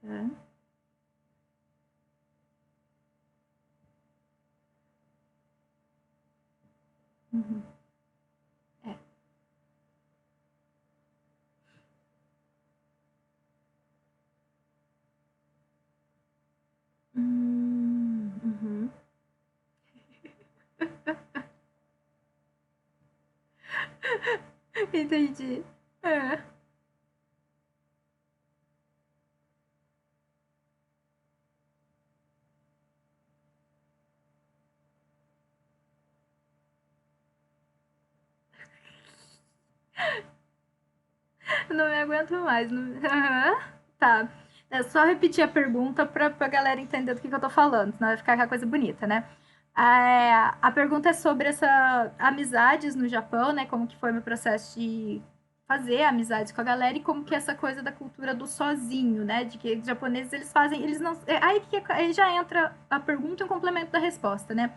Aham. Uhum. É. Uhum. Entendi. É. Não me aguento mais. Aham. Tá. É só repetir a pergunta pra galera entender do que eu tô falando, senão vai ficar aquela coisa bonita, né? A pergunta é sobre essa amizades no Japão, né? Como que foi meu processo de fazer amizades com a galera e como que é essa coisa da cultura do sozinho, né? De que os japoneses eles fazem, eles não, aí já entra a pergunta e o complemento da resposta, né?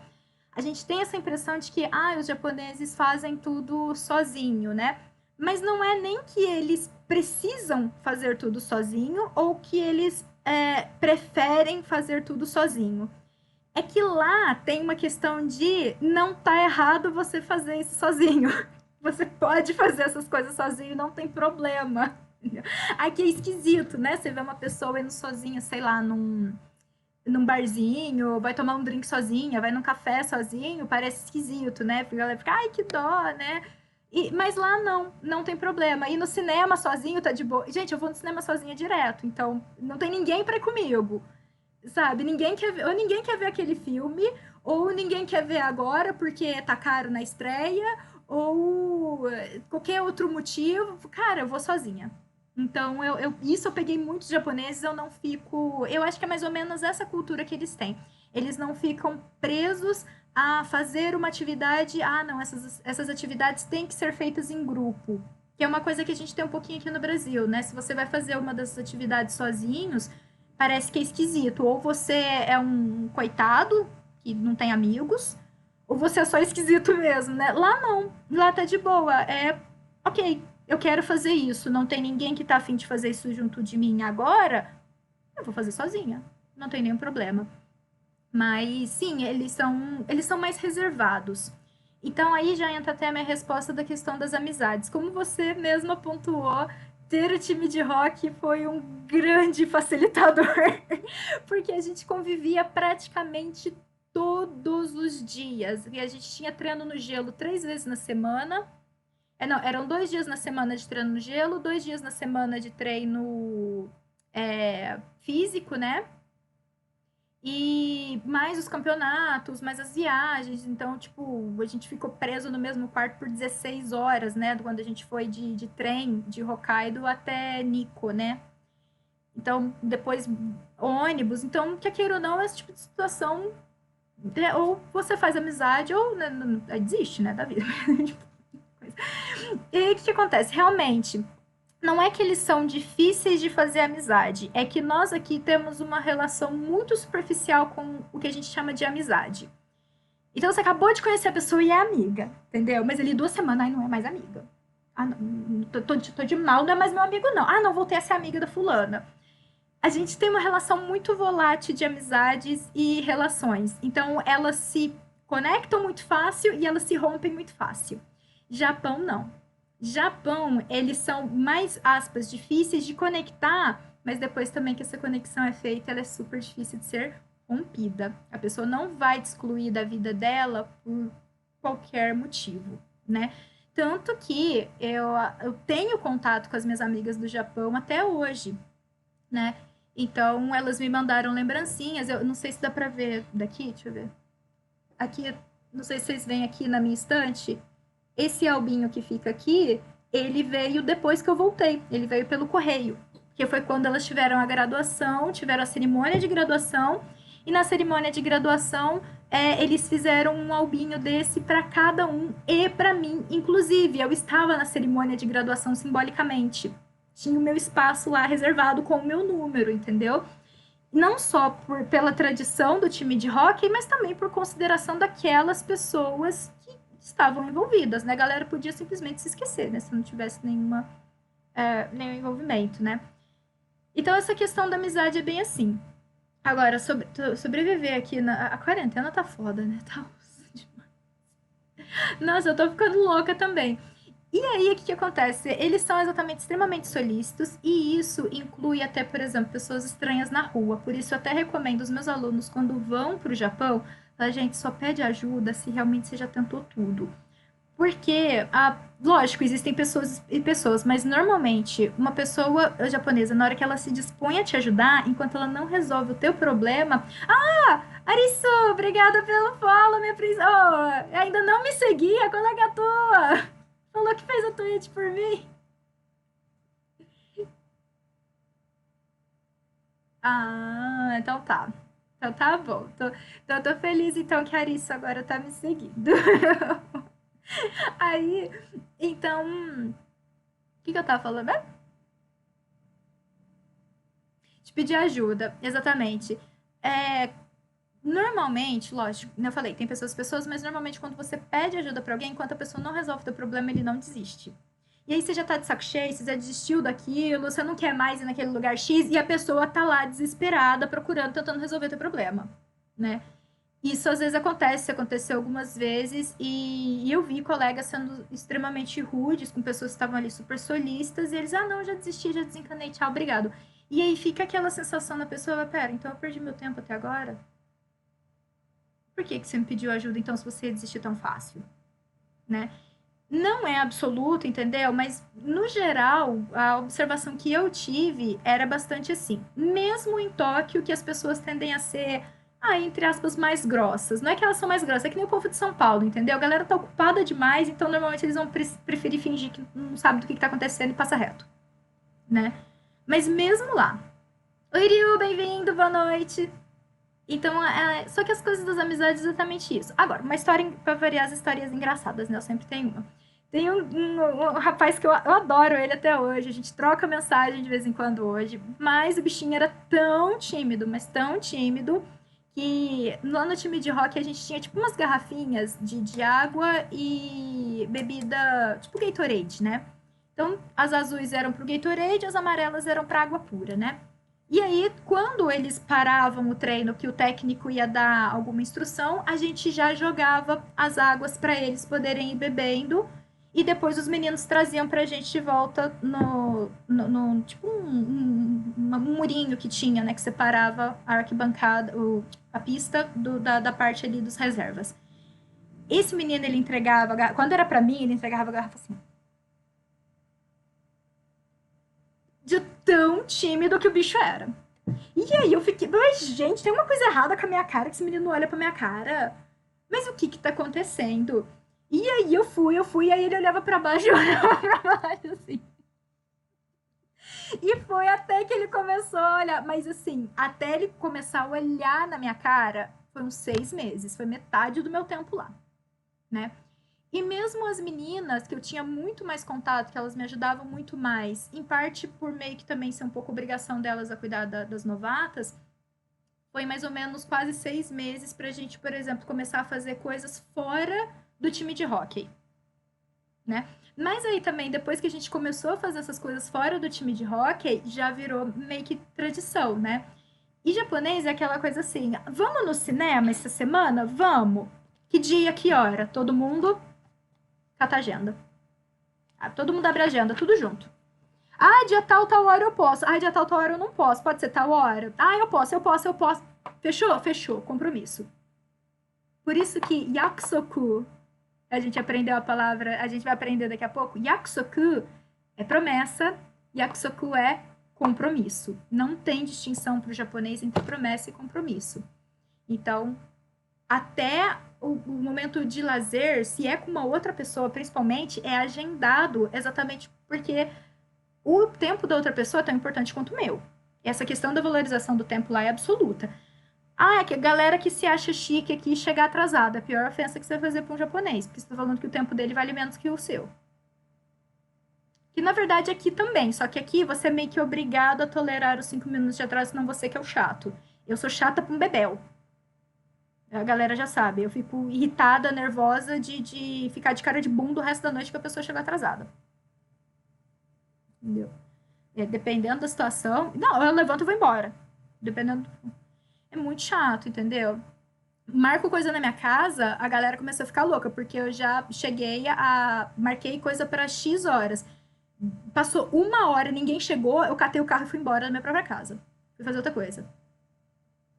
A gente tem essa impressão de que os japoneses fazem tudo sozinho, né? Mas não é nem que eles precisam fazer tudo sozinho ou que eles preferem fazer tudo sozinho. É que lá tem uma questão de não tá errado você fazer isso sozinho. Você pode fazer essas coisas sozinho, não tem problema. Aqui é esquisito, né? Você vê uma pessoa indo sozinha, sei lá, num barzinho, vai tomar um drink sozinha, vai num café sozinho, parece esquisito, né? Porque a galera fica, ai, que dó, né? Mas lá não tem problema. Ir no cinema sozinho tá de boa. Gente, eu vou no cinema sozinha direto, então não tem ninguém pra ir comigo, sabe? Ninguém quer ver, ou ninguém quer ver aquele filme, ou ninguém quer ver agora porque tá caro na estreia, ou qualquer outro motivo. Cara, eu vou sozinha. Então, isso eu peguei muitos japoneses, eu não fico. Eu acho que é mais ou menos essa cultura que eles têm. Eles não ficam presos a fazer uma atividade. Ah, não, essas atividades têm que ser feitas em grupo. Que é uma coisa que a gente tem um pouquinho aqui no Brasil, né? Se você vai fazer uma dessas atividades sozinhos, parece que é esquisito. Ou você é um coitado, que não tem amigos, ou você é só esquisito mesmo, né? Lá não. Lá tá de boa. Ok, eu quero fazer isso. Não tem ninguém que tá afim de fazer isso junto de mim agora. Eu vou fazer sozinha. Não tem nenhum problema. Mas sim, eles são mais reservados. Então aí já entra até a minha resposta da questão das amizades. Como você mesma pontuou, ter o time de rock foi um grande facilitador, porque a gente convivia praticamente todos os dias. E a gente tinha treino no gelo 3 vezes na semana. Não, eram 2 dias na semana de treino no gelo, 2 dias na semana de treino físico, né? E mais os campeonatos, mais as viagens. Então, tipo, a gente ficou preso no mesmo quarto por 16 horas, né? Quando a gente foi de trem de Hokkaido até Nikko, né? Então, depois ônibus. Então, quer queira ou não, esse tipo de situação, ou você faz amizade, ou né, desiste, né, da vida. E aí, o que, que acontece? Realmente, não é que eles são difíceis de fazer amizade, é que nós aqui temos uma relação muito superficial com o que a gente chama de amizade. Então você acabou de conhecer a pessoa e é amiga, entendeu? Mas ali 2 semanas, aí não é mais amiga. Ah, não, tô de mal, não é mais meu amigo, não. Ah, não, voltei a ser amiga da fulana. A gente tem uma relação muito volátil de amizades e relações. Então elas se conectam muito fácil e elas se rompem muito fácil. Japão não. Japão, eles são mais aspas difíceis de conectar, mas depois também que essa conexão é feita, ela é super difícil de ser rompida. A pessoa não vai te excluir da vida dela por qualquer motivo, né? Tanto que eu tenho contato com as minhas amigas do Japão até hoje, né? Então, elas me mandaram lembrancinhas. Eu não sei se dá pra ver daqui, deixa eu ver. Aqui, não sei se vocês veem aqui na minha estante. Esse albinho que fica aqui, ele veio depois que eu voltei. Ele veio pelo correio. Que foi quando elas tiveram a graduação, tiveram a cerimônia de graduação. E na cerimônia de graduação, eles fizeram um albinho desse para cada um e para mim. Inclusive, eu estava na cerimônia de graduação simbolicamente. Tinha o meu espaço lá reservado com o meu número, entendeu? Não só pela tradição do time de hockey, mas também por consideração daquelas pessoas que estavam envolvidas, né? A galera podia simplesmente se esquecer, né? Se não tivesse nenhum envolvimento, né? Então, essa questão da amizade é bem assim. Agora, sobreviver aqui na. A quarentena tá foda, né? Tá. Nossa, eu tô ficando louca também. E aí, o que que acontece? Eles são exatamente extremamente solícitos, e isso inclui até, por exemplo, pessoas estranhas na rua. Por isso, eu até recomendo os meus alunos, quando vão para o Japão, a gente só pede ajuda se realmente você já tentou tudo. Porque, lógico, existem pessoas e pessoas, mas normalmente uma pessoa japonesa, na hora que ela se dispõe a te ajudar, enquanto ela não resolve o teu problema. Ah! Arisu, obrigada pelo follow, minha princesa. Oh, ainda não me seguia, colega tua. Falou que fez a tweet por mim. Ah, então tá. Então tá bom. Então eu tô feliz então que a Arisu agora tá me seguindo. Aí, então, que eu tava falando? De pedir ajuda, exatamente. É, normalmente, lógico, como eu falei, tem pessoas, mas normalmente quando você pede ajuda pra alguém, enquanto a pessoa não resolve o teu problema, ele não desiste. E aí você já tá de saco cheio, você já desistiu daquilo, você não quer mais ir naquele lugar X, e a pessoa tá lá desesperada, procurando, tentando resolver o teu problema, né? Isso às vezes acontece, aconteceu algumas vezes, e eu vi colegas sendo extremamente rudes com pessoas que estavam ali super solistas, e eles, ah, não, já desisti, já desencanei, tchau, obrigado. E aí fica aquela sensação na pessoa, pera, então eu perdi meu tempo até agora? Por que que você me pediu ajuda, então, se você desistir tão fácil, né? Não é absoluto, entendeu? Mas, no geral, a observação que eu tive era bastante assim. Mesmo em Tóquio, que as pessoas tendem a ser, entre aspas, mais grossas. Não é que elas são mais grossas, é que nem o povo de São Paulo, entendeu? A galera tá ocupada demais, então normalmente eles vão preferir fingir que não sabe do que tá acontecendo e passa reto, né? Mas mesmo lá. Oi, Ryu, bem-vindo, boa noite. Então, só que as coisas das amizades é exatamente isso. Agora, uma história, pra variar as histórias engraçadas, né? Eu sempre tenho uma. Tem um rapaz que eu adoro ele até hoje. A gente troca mensagem de vez em quando hoje. Mas o bichinho era tão tímido, mas tão tímido, que lá no time de rock a gente tinha tipo umas garrafinhas de água e bebida, tipo Gatorade, né? Então, as azuis eram pro Gatorade, as amarelas eram pra água pura, né? E aí, quando eles paravam o treino, que o técnico ia dar alguma instrução, a gente já jogava as águas para eles poderem ir bebendo. E depois os meninos traziam para a gente de volta no tipo um murinho que tinha, né? Que separava a arquibancada, a pista da parte ali dos reservas. Esse menino, ele entregava, quando era para mim, ele entregava a garrafa assim. De tão tímido que o bicho era. E aí eu fiquei, mas gente, tem uma coisa errada com a minha cara, que esse menino olha pra minha cara. Mas o que que tá acontecendo? E aí e aí ele olhava pra baixo e olhava pra baixo, assim. E foi até que ele começou a olhar, mas assim, até ele começar a olhar na minha cara, foi uns 6 meses, foi metade do meu tempo lá, né? E mesmo as meninas, que eu tinha muito mais contato, que elas me ajudavam muito mais, em parte por meio que também ser um pouco obrigação delas a cuidar das novatas, foi mais ou menos quase 6 meses para a gente, por exemplo, começar a fazer coisas fora do time de hockey, né? Mas aí também, depois que a gente começou a fazer essas coisas fora do time de hockey, já virou meio que tradição, né? E japonês é aquela coisa assim: vamos no cinema essa semana? Vamos. Que dia, que hora? Todo mundo cata a agenda. Todo mundo abre a agenda, tudo junto. Ah, dia tal, tal hora eu posso. Ah, dia tal, tal hora eu não posso. Pode ser tal hora. Ah, eu posso, eu posso, eu posso. Fechou? Fechou. Compromisso. Por isso que yakusoku, a gente aprendeu a palavra, a gente vai aprender daqui a pouco. Yakusoku é promessa, yakusoku é compromisso. Não tem distinção para o japonês entre promessa e compromisso. Então, até o momento de lazer, se é com uma outra pessoa, principalmente, é agendado exatamente porque o tempo da outra pessoa é tão importante quanto o meu. Essa questão da valorização do tempo lá é absoluta. Ah, é que a galera que se acha chique aqui chegar atrasada. A pior ofensa que você vai fazer para um japonês, porque você está falando que o tempo dele vale menos que o seu. Que na verdade aqui também, só que aqui você é meio que obrigado a tolerar os 5 minutos de atraso, senão você que é o chato. Eu sou chata pra um bebel. A galera já sabe. Eu fico irritada, nervosa de ficar de cara de bunda o resto da noite que a pessoa chegou atrasada. Entendeu? Dependendo da situação. Não, eu levanto e vou embora. Dependendo. É muito chato, entendeu? Marco coisa na minha casa, a galera começou a ficar louca, porque eu já cheguei a. Marquei coisa para X horas. Passou 1 hora, ninguém chegou, eu catei o carro e fui embora da minha própria casa. Fui fazer outra coisa.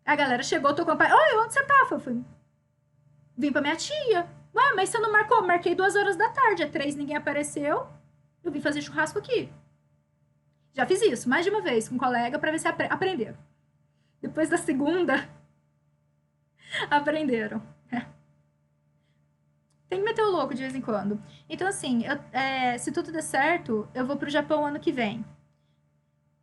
A galera chegou, tocou o pai. Oi, onde você tá? Eu fui. Vim pra minha tia. Ué, mas você não marcou? Marquei 2 horas da tarde. É 3, ninguém apareceu. Eu vim fazer churrasco aqui. Já fiz isso mais de uma vez com um colega pra ver se aprenderam. Depois da segunda, aprenderam. Tem que meter o louco de vez em quando. Então, assim, se tudo der certo, eu vou pro Japão ano que vem.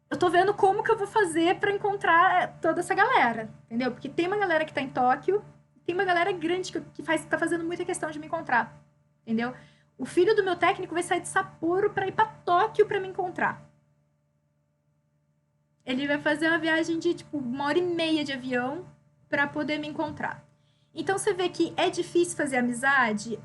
Eu tô vendo como que eu vou fazer pra encontrar toda essa galera, entendeu? Porque tem uma galera que tá em Tóquio, tem uma galera grande que tá fazendo muita questão de me encontrar, entendeu? O filho do meu técnico vai sair de Sapporo pra ir pra Tóquio pra me encontrar. Ele vai fazer uma viagem de, tipo, 1 hora e meia de avião pra poder me encontrar. Então você vê que é difícil fazer amizade?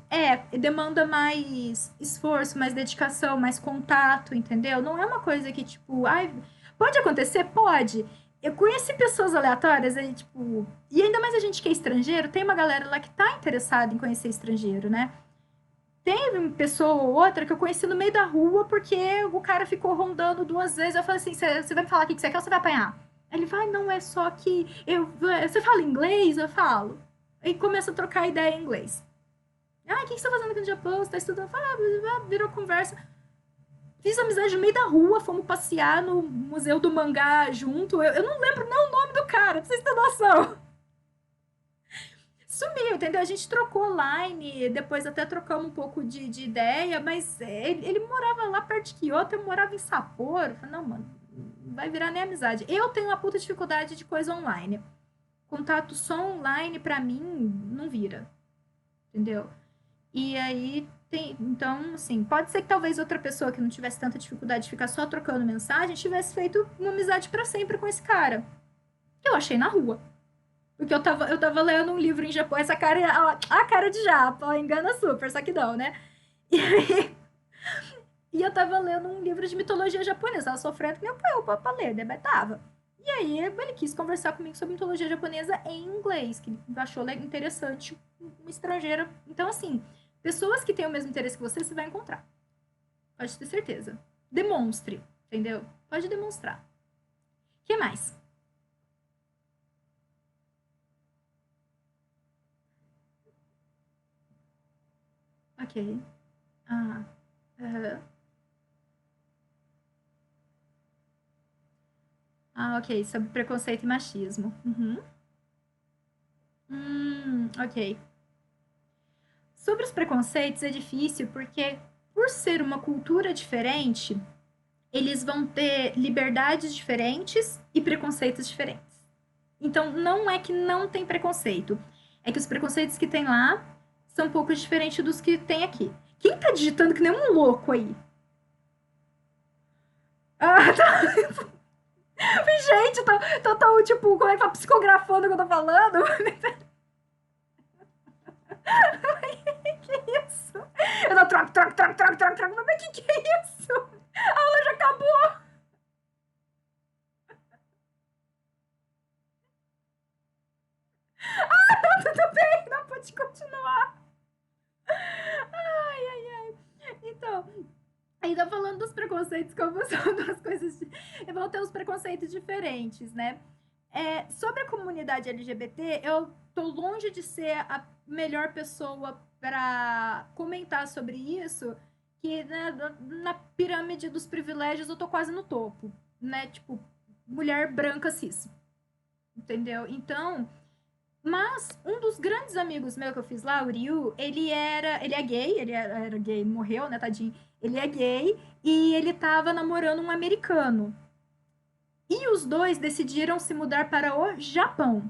Demanda mais esforço, mais dedicação, mais contato, entendeu? Não é uma coisa que, tipo, ai, pode acontecer? Pode. Eu conheci pessoas aleatórias aí, tipo, e ainda mais a gente que é estrangeiro, tem uma galera lá que tá interessada em conhecer estrangeiro, né? Teve uma pessoa ou outra que eu conheci no meio da rua porque o cara ficou rondando 2 vezes. Eu falei assim: você vai me falar o que você quer ou você vai apanhar? Ele vai, não, é só que você fala inglês? Eu falo. E começa a trocar ideia em inglês. Ah, o que você tá fazendo aqui no Japão? Você tá estudando? Virou conversa. Fiz amizade no meio da rua, fomos passear no Museu do Mangá junto. Eu não lembro nem o nome do cara, pra vocês terem noção. Sumiu, entendeu? A gente trocou line, depois até trocamos um pouco de ideia, mas ele morava lá perto de Kyoto, eu morava em Sapporo. Eu falei, não, mano, não vai virar nem amizade. Eu tenho uma puta dificuldade de coisa online. Contato só online, pra mim, não vira, entendeu? E aí, então, assim, pode ser que talvez outra pessoa que não tivesse tanta dificuldade de ficar só trocando mensagem tivesse feito uma amizade pra sempre com esse cara. Que eu achei na rua. Porque eu tava lendo um livro em Japão, essa cara, a cara de japa, engana super, só que não, né? E, aí, e eu tava lendo um livro de mitologia japonesa, tava sofrendo que nem o pra ler, né? Mas tava. E aí ele quis conversar comigo sobre mitologia japonesa em inglês, que ele achou interessante uma estrangeira. Então, assim, pessoas que têm o mesmo interesse que você vai encontrar. Pode ter certeza. Demonstre, entendeu? Pode demonstrar. O que mais? Ok. Ah, aham. Ah, ok. Sobre preconceito e machismo. Uhum. Ok. Sobre os preconceitos é difícil porque, por ser uma cultura diferente, eles vão ter liberdades diferentes e preconceitos diferentes. Então, não é que não tem preconceito. É que os preconceitos que tem lá são um pouco diferentes dos que tem aqui. Quem tá digitando que nem um louco aí? Ah, tá. Gente, tô, tipo, como é que tá psicografando o que eu tô falando? Que isso? Eu tô troco. Mas que é isso? A aula já acabou. Tudo bem, não pode continuar. Ai. Então, ainda falando dos preconceitos, como são duas coisas. Vão ter os preconceitos diferentes, né? Sobre a comunidade LGBT, eu tô longe de ser a melhor pessoa para comentar sobre isso, que né, na pirâmide dos privilégios eu tô quase no topo, né? Tipo, mulher branca cis, entendeu? Então, mas um dos grandes amigos meu que eu fiz lá, o Ryu, ele é gay, era gay, morreu, né, tadinho. Ele é gay e ele tava namorando um americano. E os dois decidiram se mudar para o Japão,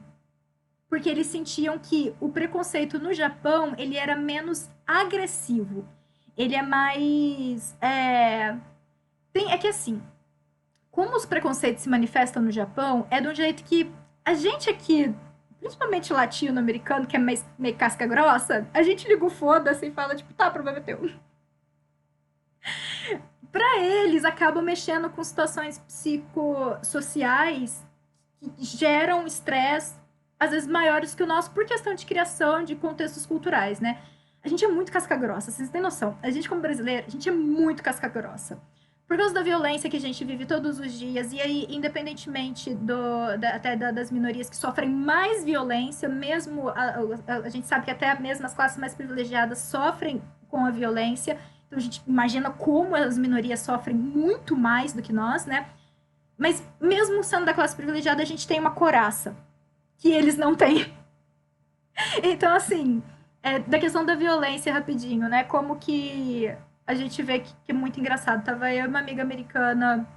porque eles sentiam que o preconceito no Japão, ele era menos agressivo. Ele é mais é que assim, como os preconceitos se manifestam no Japão, é de um jeito que a gente aqui, principalmente latino-americano, que é meio casca grossa, a gente liga o foda-se e fala, tipo, tá, problema é teu. para eles acabam mexendo com situações psicossociais que geram estresse, às vezes maiores que o nosso, por questão de criação, de contextos culturais, né? A gente é muito casca-grossa, vocês têm noção. A gente, como brasileiro, a gente é muito casca-grossa. Por causa da violência que a gente vive todos os dias, e aí, independentemente até das minorias que sofrem mais violência, mesmo a gente sabe que até mesmo as classes mais privilegiadas sofrem com a violência, então a gente imagina como as minorias sofrem muito mais do que nós, né? Mas mesmo sendo da classe privilegiada, a gente tem uma coraça que eles não têm. Então, assim, da questão da violência, rapidinho, né? Como que a gente vê que é muito engraçado. Tava eu e uma amiga americana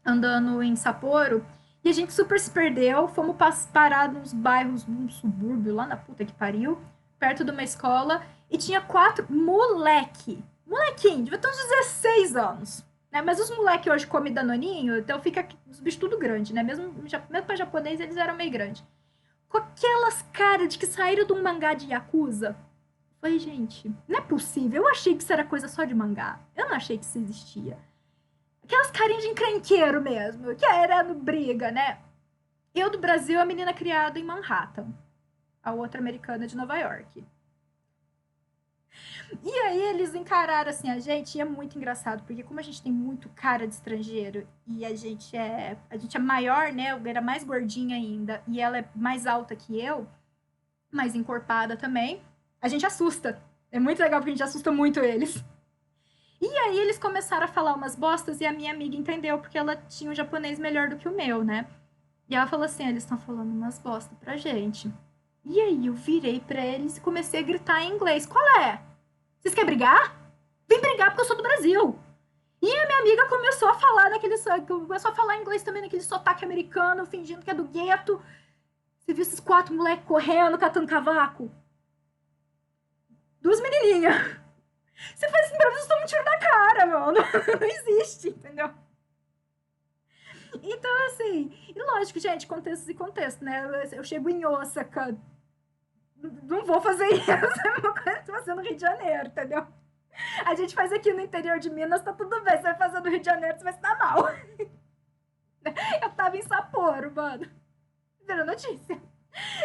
andando em Sapporo e a gente super se perdeu. Fomos parar nos bairros, num subúrbio, lá na puta que pariu, perto de uma escola, e tinha 4 molequinho, devia ter uns 16 anos. Né? Mas os moleques hoje comem danoninho, então fica os bichos tudo grande, né? Mesmo para japonês, eles eram meio grandes. Com aquelas caras de que saíram de um mangá de Yakuza. Falei, gente, não é possível. Eu achei que isso era coisa só de mangá. Eu não achei que isso existia. Aquelas carinhas de encrenqueiro mesmo, que era no briga, né? Eu do Brasil, a menina criada em Manhattan. A outra americana de Nova York. E aí eles encararam assim a gente, e é muito engraçado, porque como a gente tem muito cara de estrangeiro e a gente é maior, né? Eu era mais gordinha ainda, e ela é mais alta que eu, mais encorpada também. A gente assusta. É muito legal porque a gente assusta muito eles. E aí eles começaram a falar umas bostas e a minha amiga entendeu, porque ela tinha um japonês melhor do que o meu, né? E ela falou assim, eles estão falando umas bostas pra gente. E aí eu virei pra eles e comecei a gritar em inglês. Qual é? Vocês querem brigar? Vem brigar porque eu sou do Brasil. E a minha amiga começou a falar começou a falar inglês também naquele sotaque americano, fingindo que é do gueto. Você viu esses 4 moleques correndo, catando cavaco? 2 menininhas. Você faz assim pra vocês tomam um tiro na cara, mano. Não existe, entendeu? Então, assim, e lógico, gente, contextos e contexto, né? Eu chego em Osaka, não vou fazer isso. É uma coisa que você no Rio de Janeiro, entendeu? A gente faz aqui no interior de Minas, tá tudo bem. Você vai fazer no Rio de Janeiro, você vai se dar mal. Eu tava em Sapporo, mano. Viram notícia?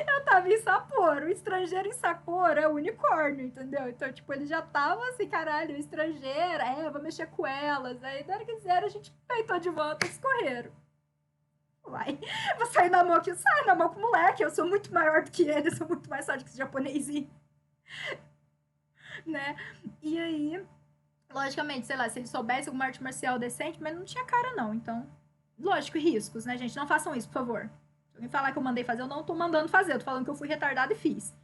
Eu tava em Sapporo. O estrangeiro em Sapporo é o unicórnio, entendeu? Então, tipo, ele já tava assim, caralho, estrangeira, vou mexer com elas. Aí, na hora que quiser, a gente peitou de volta e escorreram. Vai, vou sair na mão aqui, sai na mão com o moleque. Eu sou muito maior do que ele, eu sou muito mais forte que esse japonesinho. Né? E aí, logicamente, sei lá, se ele soubesse alguma arte marcial decente, mas não tinha cara, não. Então, lógico, riscos, né, gente? Não façam isso, por favor. Se alguém falar que eu mandei fazer, eu não tô mandando fazer. Eu tô falando que eu fui retardada e fiz.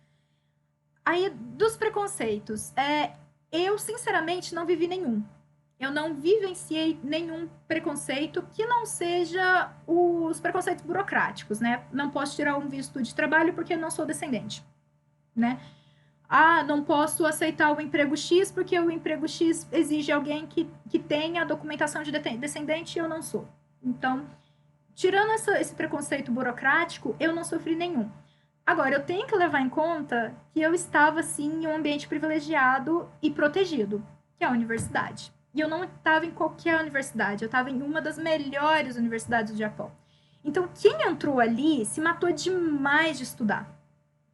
Aí, dos preconceitos, eu, sinceramente, não vivi nenhum. Eu não vivenciei nenhum preconceito que não seja os preconceitos burocráticos, né? Não posso tirar um visto de trabalho porque eu não sou descendente, né? Não posso aceitar o emprego X porque o emprego X exige alguém que tenha a documentação de descendente e eu não sou. Então, tirando esse preconceito burocrático, eu não sofri nenhum. Agora, eu tenho que levar em conta que eu estava, sim, em um ambiente privilegiado e protegido, que é a universidade. E eu não estava em qualquer universidade, eu estava em uma das melhores universidades do Japão. Então, quem entrou ali se matou demais de estudar.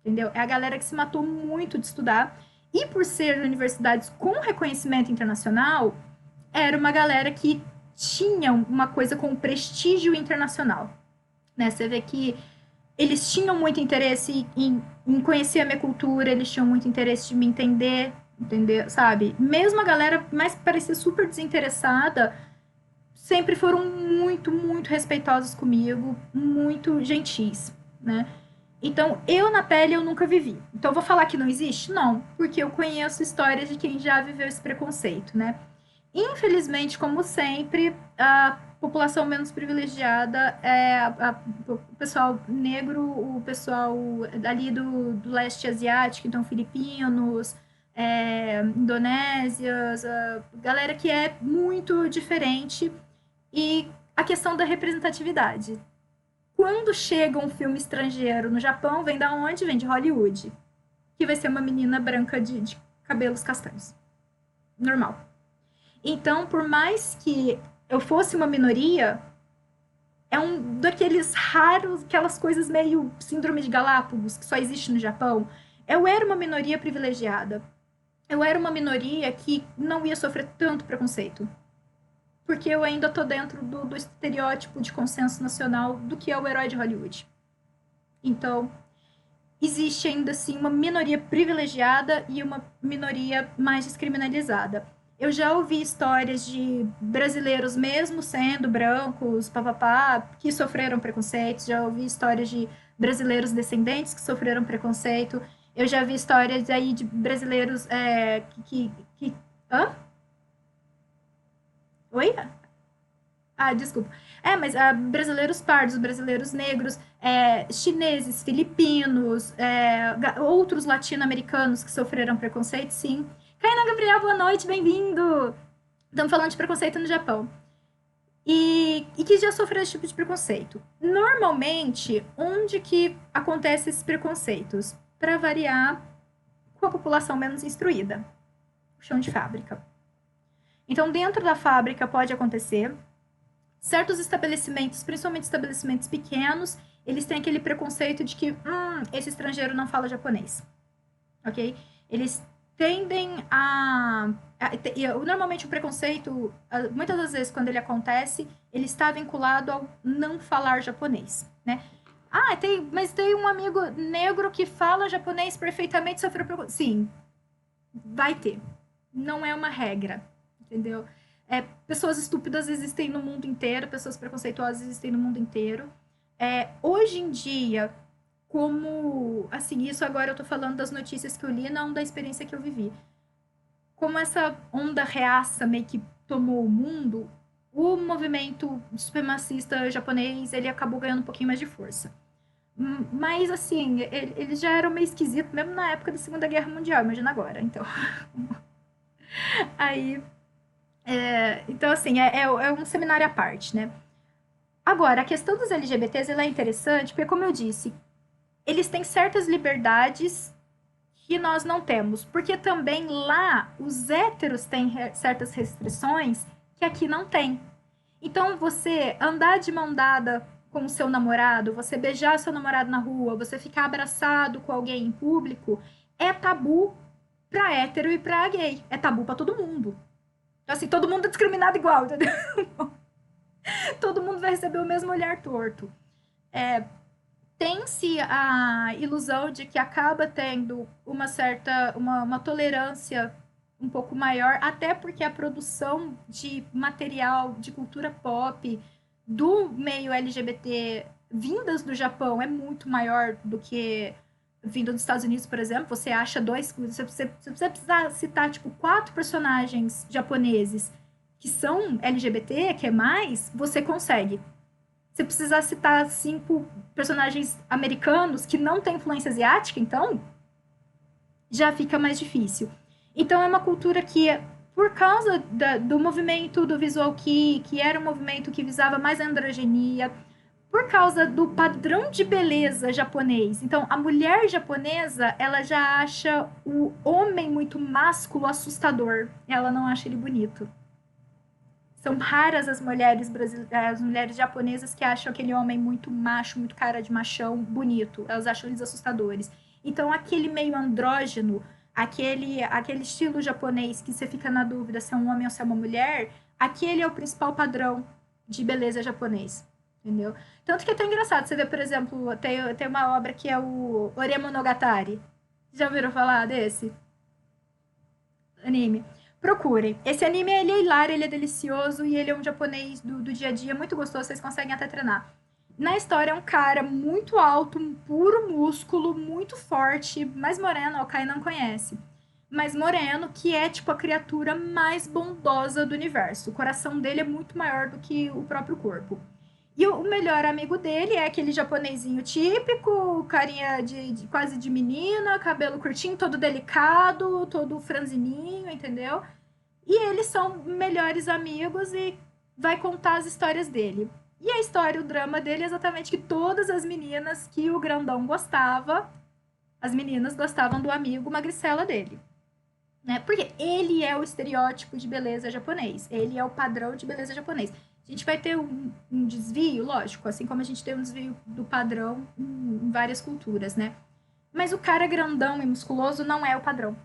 Entendeu? É a galera que se matou muito de estudar. E por ser universidades com reconhecimento internacional, era uma galera que tinha uma coisa com prestígio internacional. Né? Você vê que eles tinham muito interesse em conhecer a minha cultura, eles tinham muito interesse de me entender, sabe? Mesmo a galera mais parecia super desinteressada, sempre foram muito, muito respeitosos comigo, muito gentis, né? Então, eu na pele eu nunca vivi. Então, eu vou falar que não existe? Não, porque eu conheço histórias de quem já viveu esse preconceito, né? Infelizmente, como sempre, a população menos privilegiada é o pessoal negro, o pessoal ali do leste asiático, então filipinos, indonésias, a galera que é muito diferente. E a questão da representatividade. Quando chega um filme estrangeiro no Japão, vem da onde? Vem de Hollywood. Que vai ser uma menina branca de cabelos castanhos. Normal. Então, por mais que eu fosse uma minoria, é um daqueles raros, aquelas coisas meio síndrome de Galápagos, que só existe no Japão. Eu era uma minoria privilegiada. Eu era uma minoria que não ia sofrer tanto preconceito. Porque eu ainda tô dentro do estereótipo de consenso nacional do que é o herói de Hollywood. Então, existe ainda assim uma minoria privilegiada e uma minoria mais descriminalizada. Eu já ouvi histórias de brasileiros, mesmo sendo brancos, papapá, que sofreram preconceitos. Já ouvi histórias de brasileiros descendentes que sofreram preconceito. Eu já vi histórias aí de brasileiros que... Hã? Oi? Ah, desculpa. Mas brasileiros pardos, brasileiros negros, chineses, filipinos, outros latino-americanos que sofreram preconceito, sim. Kainan Gabriel, boa noite, bem-vindo! Estamos falando de preconceito no Japão. E que já sofreu esse tipo de preconceito. Normalmente, onde que acontecem esses preconceitos? Para variar, com a população menos instruída. O chão de fábrica. Então, dentro da fábrica pode acontecer. Certos estabelecimentos, principalmente estabelecimentos pequenos, eles têm aquele preconceito de que esse estrangeiro não fala japonês, ok? Eles tendem normalmente o preconceito, muitas das vezes quando ele acontece, ele está vinculado ao não falar japonês, né? Mas tem um amigo negro que fala japonês perfeitamente, sofreu preconceito. Sim, vai ter. Não é uma regra, entendeu? Pessoas estúpidas existem no mundo inteiro, pessoas preconceituosas existem no mundo inteiro. Hoje em dia, como... Assim, isso agora eu tô falando das notícias que eu li, não da experiência que eu vivi. Como essa onda reaça meio que tomou o mundo, o movimento supremacista japonês, ele acabou ganhando um pouquinho mais de força. Mas, assim, eles já eram meio esquisitos, mesmo na época da Segunda Guerra Mundial, imagina agora, então. Aí... então, assim, é um seminário à parte, né? Agora, a questão dos LGBTs ela é interessante, porque, como eu disse, eles têm certas liberdades que nós não temos. Porque também lá, os héteros têm certas restrições que aqui não tem. Então, você andar de mão dada com o seu namorado, você beijar seu namorado na rua, você ficar abraçado com alguém em público, é tabu pra hétero e pra gay. É tabu pra todo mundo. Então, assim, todo mundo é discriminado igual, entendeu? Todo mundo vai receber o mesmo olhar torto. Tem-se a ilusão de que acaba tendo uma certa, uma tolerância um pouco maior, até porque a produção de material de cultura pop do meio LGBT vindas do Japão é muito maior do que vindo dos Estados Unidos, por exemplo. Você acha você precisa citar tipo 4 personagens japoneses que são LGBT, que é mais, você consegue. Se precisar citar 5 personagens americanos que não têm influência asiática, então já fica mais difícil. Então é uma cultura que, por causa do movimento do visual kei, que era um movimento que visava mais a androginia, por causa do padrão de beleza japonês. Então, a mulher japonesa, ela já acha o homem muito másculo assustador. Ela não acha ele bonito. São raras as mulheres japonesas que acham aquele homem muito macho, muito cara de machão, bonito. Elas acham eles assustadores. Então, aquele meio andrógeno, aquele estilo japonês que você fica na dúvida se é um homem ou se é uma mulher, aquele é o principal padrão de beleza japonês. Entendeu? Tanto que é tão engraçado. Você vê, por exemplo, tem uma obra que é o Ore Monogatari. Já ouviram falar desse anime? Procurem. Esse anime, ele é hilário, ele é delicioso e ele é um japonês do dia a dia muito gostoso, vocês conseguem até treinar. Na história é um cara muito alto, um puro músculo, muito forte, mais moreno, o Kai não conhece. Mas moreno, que é tipo a criatura mais bondosa do universo. O coração dele é muito maior do que o próprio corpo. E o melhor amigo dele é aquele japonesinho típico, carinha quase de menina, cabelo curtinho, todo delicado, todo franzininho, entendeu? E eles são melhores amigos e vai contar as histórias dele. E a história, o drama dele é exatamente que todas as meninas que o grandão gostava, as meninas gostavam do amigo magricela dele. né? Porque ele é o estereótipo de beleza japonês, ele é o padrão de beleza japonês. A gente vai ter um desvio, lógico, assim como a gente tem um desvio do padrão em várias culturas, né? Mas o cara grandão e musculoso não é o padrão.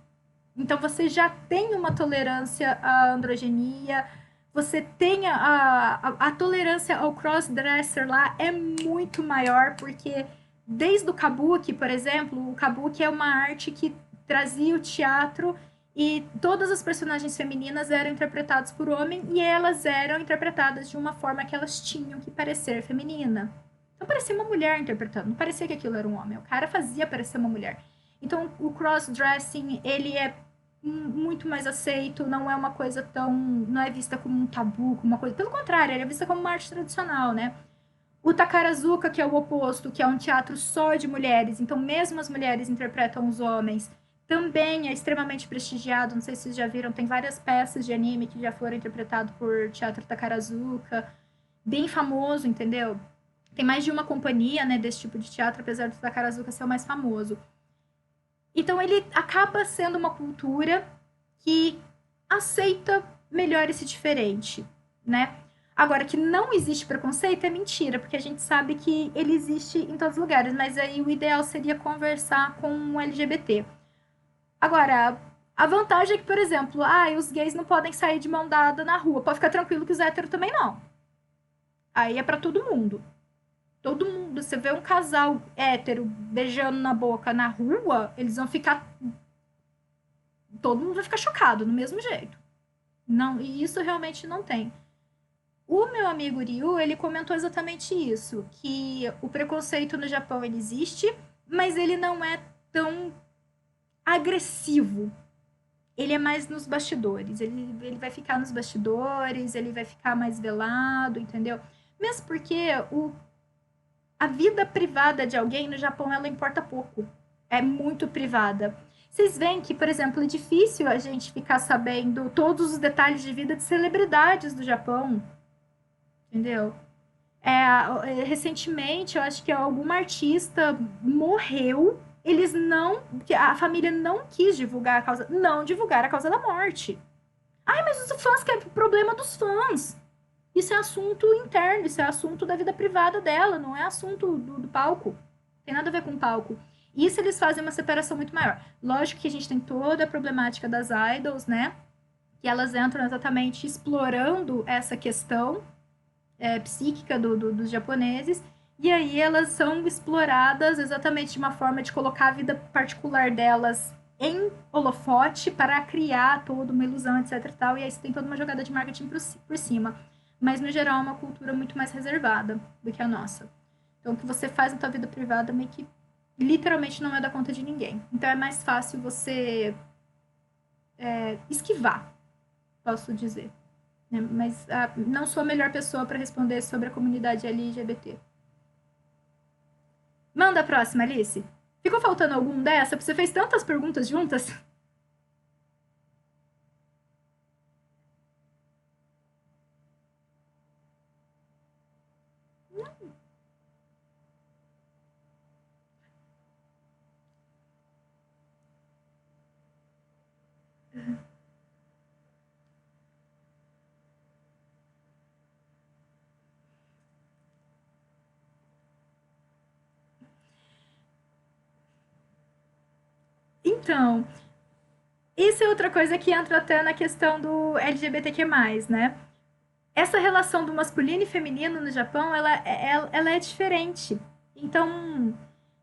Então você já tem uma tolerância à androgenia, você tem a tolerância ao crossdresser lá é muito maior, porque desde o kabuki, por exemplo, o kabuki é uma arte que trazia o teatro e todas as personagens femininas eram interpretadas por homem e elas eram interpretadas de uma forma que elas tinham que parecer feminina. Não parecia uma mulher interpretando, não parecia que aquilo era um homem, o cara fazia parecer uma mulher. Então o crossdressing, ele é muito mais aceito, não é uma coisa tão. Não é vista como um tabu, como uma coisa. Pelo contrário, ele é vista como uma arte tradicional, né? O Takarazuka, que é o oposto, que é um teatro só de mulheres, então mesmo as mulheres interpretam os homens, também é extremamente prestigiado. Não sei se vocês já viram, tem várias peças de anime que já foram interpretadas por teatro Takarazuka, bem famoso, entendeu? Tem mais de uma companhia, né, desse tipo de teatro, apesar do Takarazuka ser o mais famoso. Então ele acaba sendo uma cultura que aceita melhor esse diferente, né? Agora, que não existe preconceito é mentira, porque a gente sabe que ele existe em todos os lugares, mas aí o ideal seria conversar com um LGBT. Agora, a vantagem é que, por exemplo, os gays não podem sair de mão dada na rua. Pode ficar tranquilo que os héteros também não. Aí é para todo mundo. Todo mundo, você vê um casal hétero beijando na boca na rua, eles vão ficar. Todo mundo vai ficar chocado, do mesmo jeito. Não, e isso realmente não tem. O meu amigo Ryu, ele comentou exatamente isso, que o preconceito no Japão ele existe, mas ele não é tão agressivo. Ele é mais nos bastidores. Ele vai ficar nos bastidores, ele vai ficar mais velado, entendeu? Mesmo porque a vida privada de alguém no Japão, ela importa pouco. É muito privada. Vocês veem que, por exemplo, é difícil a gente ficar sabendo todos os detalhes de vida de celebridades do Japão, entendeu? Recentemente, eu acho que alguma artista morreu. Eles não. A família não quis divulgar a causa. Não divulgar a causa da morte. Ai, mas os fãs querem problema dos fãs. Isso é assunto interno, isso é assunto da vida privada dela, não é assunto do palco. Tem nada a ver com o palco. Isso eles fazem uma separação muito maior. Lógico que a gente tem toda a problemática das idols, né? Que elas entram exatamente explorando essa questão psíquica dos japoneses. E aí elas são exploradas exatamente de uma forma de colocar a vida particular delas em holofote para criar toda uma ilusão, etc e tal. E aí você tem toda uma jogada de marketing por cima. Mas, no geral, é uma cultura muito mais reservada do que a nossa. Então, o que você faz na tua vida privada meio que literalmente não é da conta de ninguém. Então, é mais fácil você esquivar, posso dizer. Né? Mas não sou a melhor pessoa para responder sobre a comunidade LGBT. Manda a próxima, Alice. Ficou faltando algum dessa? Porque você fez tantas perguntas juntas. Então, isso é outra coisa que entra até na questão do LGBTQ+, né? Essa relação do masculino e feminino no Japão, ela é diferente. Então,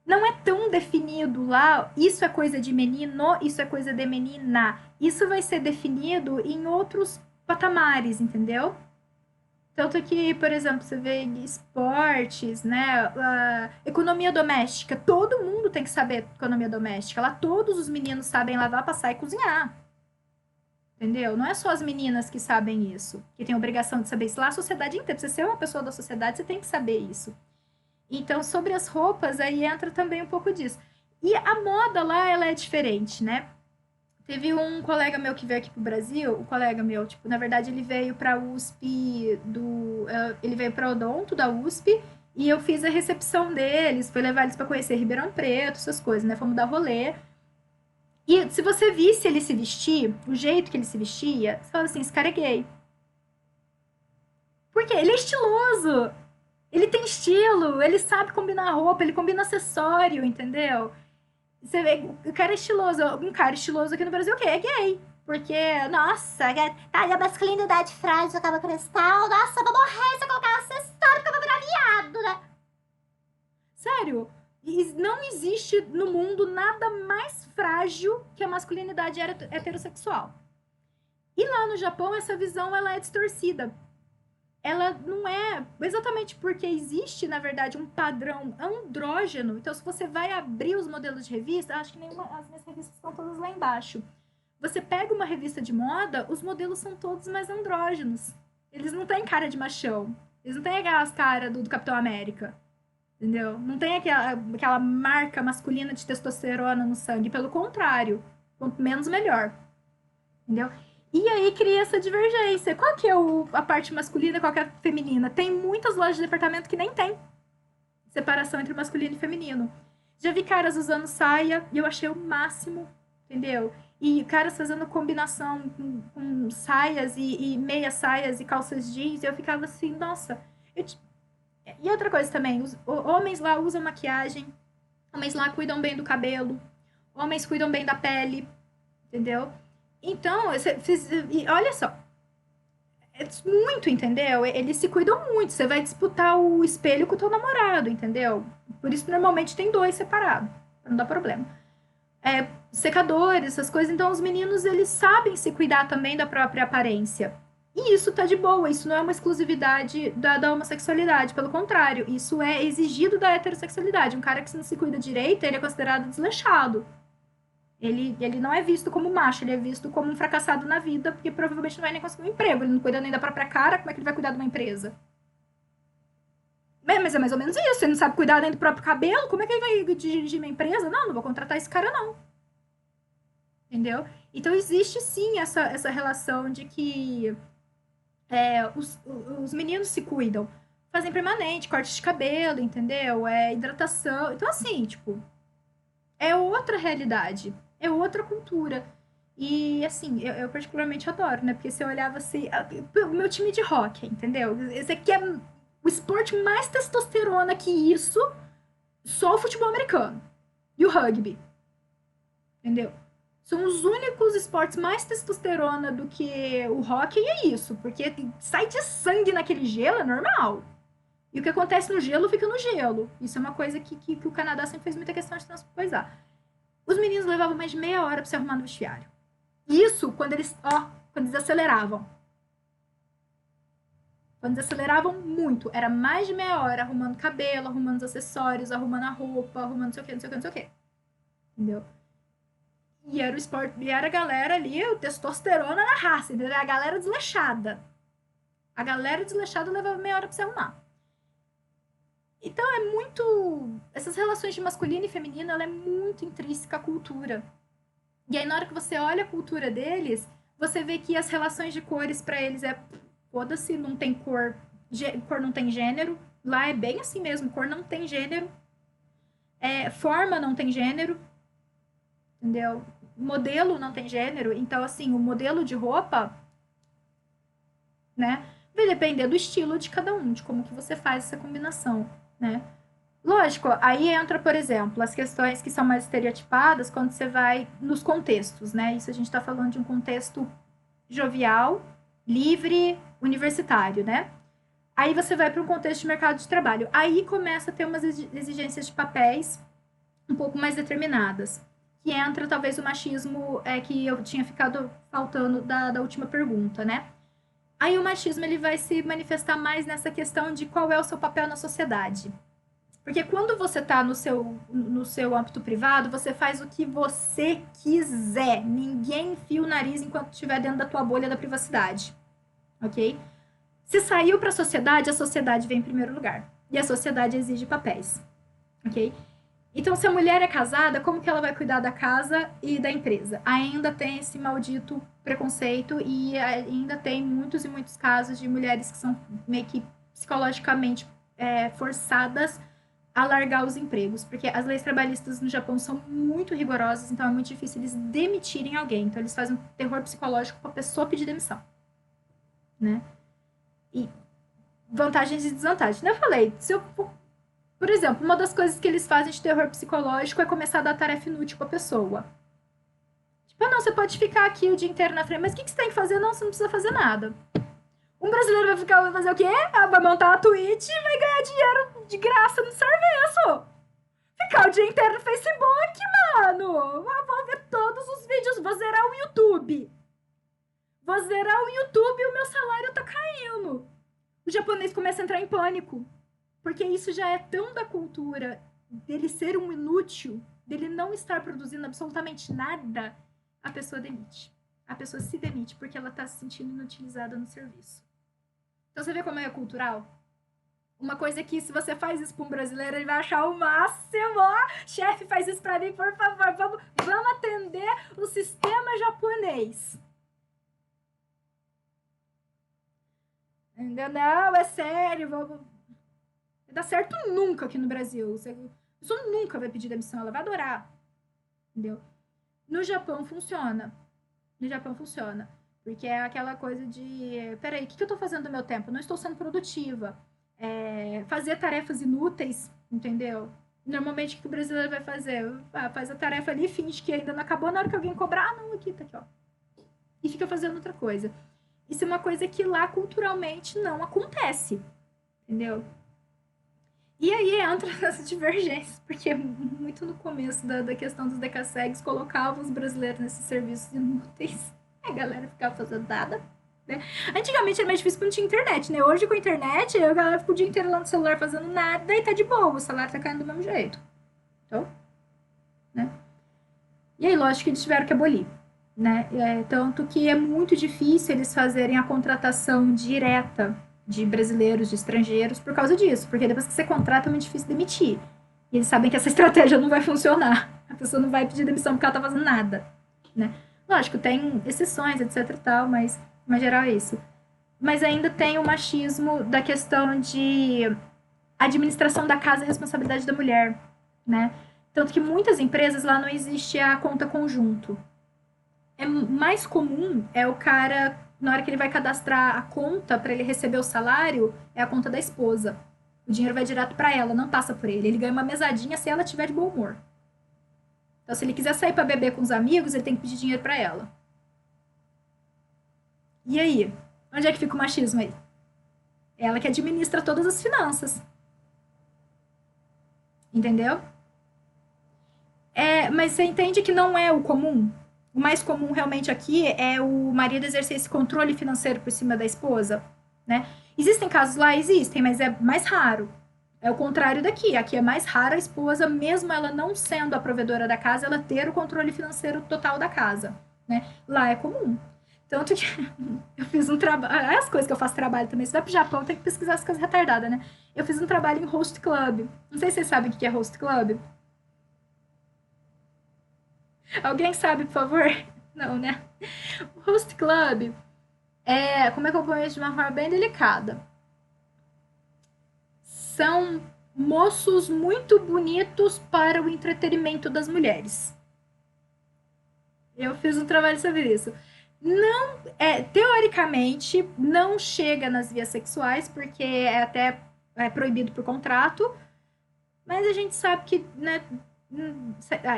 não é tão definido lá, isso é coisa de menino, isso é coisa de menina. Isso vai ser definido em outros patamares, entendeu? Tanto que, por exemplo, você vê em esportes, né? Economia doméstica. Todo mundo tem que saber economia doméstica. Lá todos os meninos sabem lavar, passar e cozinhar. Entendeu? Não é só as meninas que sabem isso, que têm a obrigação de saber isso. Lá a sociedade inteira, pra você ser uma pessoa da sociedade, você tem que saber isso. Então, sobre as roupas, aí entra também um pouco disso. E a moda lá, ela é diferente, né? Teve um colega meu que veio aqui pro Brasil, o colega meu, tipo, na verdade ele veio pra USP ele veio pra Odonto da USP e eu fiz a recepção deles, fui levar eles pra conhecer Ribeirão Preto, essas coisas, né? Fomos dar rolê. E se você visse ele se vestir, o jeito que ele se vestia, você fala assim, esse cara é gay. Por quê? Ele é estiloso. Ele tem estilo, ele sabe combinar roupa, ele combina acessório, entendeu? Você vê, o cara é estiloso. Um cara estiloso aqui no Brasil, o quê? É gay. Porque, nossa, tá, a masculinidade frágil acaba cristal. Nossa, eu vou morrer se eu colocar acessório porque eu vou virar viado, né? Sério, não existe no mundo nada mais frágil que a masculinidade heterossexual. E lá no Japão, essa visão ela é distorcida. Ela não é exatamente porque existe, na verdade, um padrão andrógeno. Então, se você vai abrir os modelos de revista, acho que as minhas revistas estão todas lá embaixo. Você pega uma revista de moda, os modelos são todos mais andrógenos. Eles não têm cara de machão. Eles não têm aquelas caras do Capitão América. Entendeu? Não tem aquela marca masculina de testosterona no sangue. Pelo contrário, quanto menos, melhor. Entendeu? E aí cria essa divergência. Qual que é a parte masculina e qual que é a feminina? Tem muitas lojas de departamento que nem tem separação entre masculino e feminino. Já vi caras usando saia e eu achei o máximo, entendeu? E caras fazendo combinação com saias e meias saias e calças jeans. E eu ficava assim, nossa. E outra coisa também, os homens lá usam maquiagem, homens lá cuidam bem do cabelo, homens cuidam bem da pele, entendeu? Então, olha só, é muito, entendeu? Eles se cuidam muito. Você vai disputar o espelho com o teu namorado, entendeu? Por isso, normalmente, tem dois separados, pra não dar problema. Secadores, essas coisas. Então, os meninos, eles sabem se cuidar também da própria aparência. E isso tá de boa, isso não é uma exclusividade da homossexualidade, pelo contrário, isso é exigido da heterossexualidade. Um cara que não se cuida direito, ele é considerado desleixado. Ele não é visto como macho, ele é visto como um fracassado na vida, porque provavelmente não vai nem conseguir um emprego. Ele não cuida nem da própria cara, como é que ele vai cuidar de uma empresa? Mas é mais ou menos isso, ele não sabe cuidar nem do próprio cabelo, como é que ele vai dirigir uma empresa? Não vou contratar esse cara não. Entendeu? Então existe sim essa relação de que os meninos se cuidam. Fazem permanente, corte de cabelo, entendeu? Hidratação. Então, assim, tipo, é outra realidade. É outra cultura. E, assim, eu particularmente adoro, né? Porque se eu olhava assim... O meu time de hockey, entendeu? Esse aqui é o esporte mais testosterona que isso, só o futebol americano. E o rugby. Entendeu? São os únicos esportes mais testosterona do que o hockey, é isso. Porque sai de sangue naquele gelo, é normal. E o que acontece no gelo, fica no gelo. Isso é uma coisa que o Canadá sempre fez muita questão de transposar. Os meninos levavam mais de meia hora para se arrumar no vestiário. Isso quando eles aceleravam. Quando eles aceleravam muito. Era mais de meia hora arrumando cabelo, arrumando os acessórios, arrumando a roupa, arrumando não sei o que, não sei o que, não sei o que. Entendeu? E era o esporte, e era a galera ali, o testosterona na raça, entendeu? A galera desleixada. A galera desleixada levava meia hora pra se arrumar. Então é muito. Essas relações de masculino e feminino, ela é muito intrínseca à cultura. E aí, na hora que você olha a cultura deles, você vê que as relações de cores para eles foda-se, não tem cor, cor não tem gênero. Lá é bem assim mesmo, cor não tem gênero. Forma não tem gênero. Entendeu? Modelo não tem gênero. Então, assim, o modelo de roupa, né? Vai depender do estilo de cada um, de como que você faz essa combinação, né? Lógico, aí entra, por exemplo, as questões que são mais estereotipadas quando você vai nos contextos, né? Isso a gente está falando de um contexto jovial, livre, universitário, né? Aí você vai para um contexto de mercado de trabalho. Aí começa a ter umas exigências de papéis um pouco mais determinadas. Que entra talvez o machismo que eu tinha ficado faltando da última pergunta, né? Aí o machismo ele vai se manifestar mais nessa questão de qual é o seu papel na sociedade. Porque quando você está no seu âmbito privado, você faz o que você quiser. Ninguém enfia o nariz enquanto estiver dentro da tua bolha da privacidade. Ok? Se saiu para a sociedade vem em primeiro lugar. E a sociedade exige papéis. Ok? Então, se a mulher é casada, como que ela vai cuidar da casa e da empresa? Ainda tem esse maldito preconceito e ainda tem muitos e muitos casos de mulheres que são meio que psicologicamente forçadas a largar os empregos, porque as leis trabalhistas no Japão são muito rigorosas, então é muito difícil eles demitirem alguém. Então eles fazem um terror psicológico para a pessoa pedir demissão, né? E vantagens e desvantagens. Eu falei, se eu, por exemplo, uma das coisas que eles fazem de terror psicológico é começar a dar tarefa inútil para a pessoa. Tipo, não, você pode ficar aqui o dia inteiro na frente, mas o que você tem que fazer? Não, você não precisa fazer nada. Um brasileiro vai fazer o quê? Vai montar a Twitch e vai ganhar dinheiro de graça no serviço. Ficar o dia inteiro no Facebook, mano. Vou ver todos os vídeos, vou zerar o YouTube. Vou zerar o YouTube e o meu salário tá caindo. O japonês começa a entrar em pânico. Porque isso já é tão da cultura dele ser um inútil, dele não estar produzindo absolutamente nada, a pessoa demite. A pessoa se demite porque ela tá se sentindo inutilizada no serviço. Então você vê como é cultural? Uma coisa que se você faz isso pra um brasileiro, ele vai achar o máximo. Chefe, faz isso pra mim, por favor. Vamos atender o sistema japonês. Entendeu? Não, é sério. Vamos... Não dá certo nunca aqui no Brasil. A pessoa nunca vai pedir demissão, ela vai adorar. Entendeu? No Japão funciona. No Japão funciona. Porque é aquela coisa de... Peraí, o que eu tô fazendo no meu tempo? Eu não estou sendo produtiva. Fazer tarefas inúteis, entendeu? Normalmente, o que o brasileiro vai fazer? Faz a tarefa ali, finge que ainda não acabou. Na hora que alguém cobrar, não, aqui, tá aqui, ó. E fica fazendo outra coisa. Isso é uma coisa que lá, culturalmente, não acontece. Entendeu? E aí entra as divergências, porque muito no começo da questão dos decassegues colocavam os brasileiros nesses serviços inúteis. A galera ficava fazendo nada. Né? Antigamente era mais difícil porque não tinha internet, né? Hoje com a internet, a galera fica o dia inteiro lá no celular fazendo nada e tá de boa, o salário tá caindo do mesmo jeito. Então, né? E aí, lógico que eles tiveram que abolir, né? Tanto que é muito difícil eles fazerem a contratação direta de brasileiros, de estrangeiros, por causa disso. Porque depois que você contrata, é muito difícil demitir. E eles sabem que essa estratégia não vai funcionar. A pessoa não vai pedir demissão porque ela tá fazendo nada, né? Lógico, tem exceções, etc e tal, mas, no geral, é isso. Mas ainda tem o machismo da questão de administração da casa e responsabilidade da mulher, né? Tanto que muitas empresas lá não existe a conta conjunto. É mais comum é o cara, na hora que ele vai cadastrar a conta para ele receber o salário, é a conta da esposa. O dinheiro vai direto para ela, não passa por ele. Ele ganha uma mesadinha se ela tiver de bom humor. Então, se ele quiser sair para beber com os amigos, ele tem que pedir dinheiro para ela. E aí? Onde é que fica o machismo aí? Ela que administra todas as finanças. Entendeu? Mas você entende que não é o comum? O mais comum realmente aqui é o marido exercer esse controle financeiro por cima da esposa, né? Existem casos lá? Existem, mas é mais raro. É o contrário daqui. Aqui é mais raro a esposa, mesmo ela não sendo a provedora da casa, ela ter o controle financeiro total da casa, né? Lá é comum. Tanto que eu fiz um trabalho... As coisas que eu faço trabalho também. Se vai pro Japão, tem que pesquisar as coisas retardadas, né? Eu fiz um trabalho em host club. Não sei se vocês sabem o que é host club. Alguém sabe, por favor? Não, né? O host club como é que eu ponho isso de uma forma bem delicada? São moços muito bonitos para o entretenimento das mulheres. Eu fiz um trabalho sobre isso. Não, teoricamente, não chega nas vias sexuais, porque é até proibido por contrato, mas a gente sabe que, né,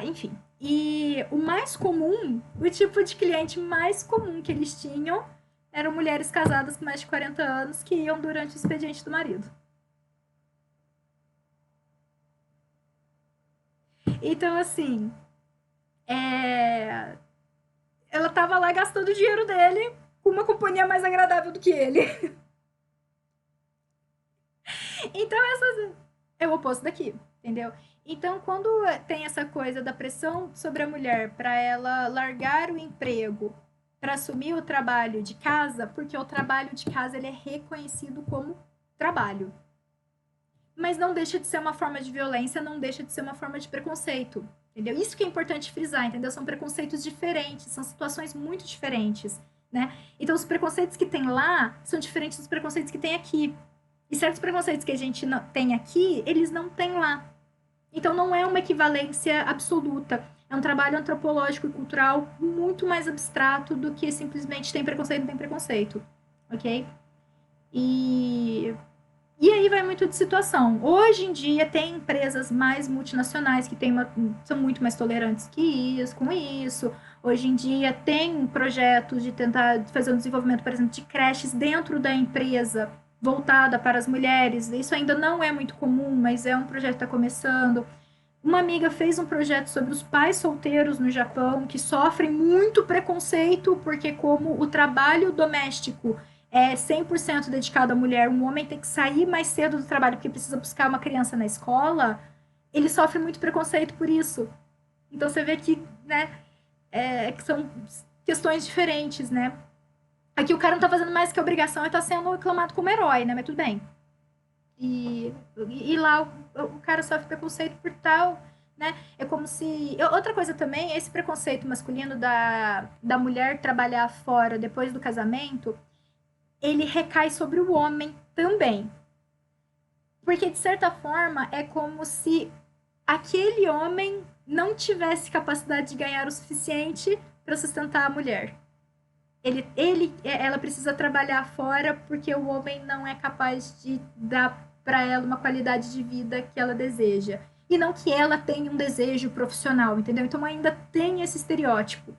enfim. E o mais comum, o tipo de cliente mais comum que eles tinham eram mulheres casadas com mais de 40 anos que iam durante o expediente do marido. Então, assim, ela tava lá gastando o dinheiro dele com uma companhia mais agradável do que ele. Então, é o oposto daqui, entendeu? Então, quando tem essa coisa da pressão sobre a mulher para ela largar o emprego para assumir o trabalho de casa, porque o trabalho de casa ele é reconhecido como trabalho. Mas não deixa de ser uma forma de violência, não deixa de ser uma forma de preconceito, entendeu? Isso que é importante frisar, entendeu? São preconceitos diferentes, são situações muito diferentes, né? Então, os preconceitos que tem lá são diferentes dos preconceitos que tem aqui. E certos preconceitos que a gente tem aqui, eles não têm lá. Então não é uma equivalência absoluta. É um trabalho antropológico e cultural muito mais abstrato do que simplesmente tem preconceito, não tem preconceito. Ok? E aí vai muito de situação. Hoje em dia tem empresas mais multinacionais que são muito mais tolerantes que isso, com isso. Hoje em dia tem projetos de tentar fazer um desenvolvimento, por exemplo, de creches dentro da empresa voltada para as mulheres. Isso ainda não é muito comum, mas é um projeto que está começando. Uma amiga fez um projeto sobre os pais solteiros no Japão que sofrem muito preconceito porque como o trabalho doméstico é 100% dedicado à mulher, um homem tem que sair mais cedo do trabalho porque precisa buscar uma criança na escola, ele sofre muito preconceito por isso. Então você vê que, né, que são questões diferentes, né? Aqui o cara não tá fazendo mais que obrigação e tá sendo reclamado como herói, né? Mas tudo bem. E lá o cara sofre preconceito por tal, né? É como se. Outra coisa também, esse preconceito masculino da mulher trabalhar fora depois do casamento, ele recai sobre o homem também. Porque, de certa forma, é como se aquele homem não tivesse capacidade de ganhar o suficiente para sustentar a mulher. Ela precisa trabalhar fora porque o homem não é capaz de dar para ela uma qualidade de vida que ela deseja. E não que ela tenha um desejo profissional, entendeu? Então ainda tem esse estereótipo.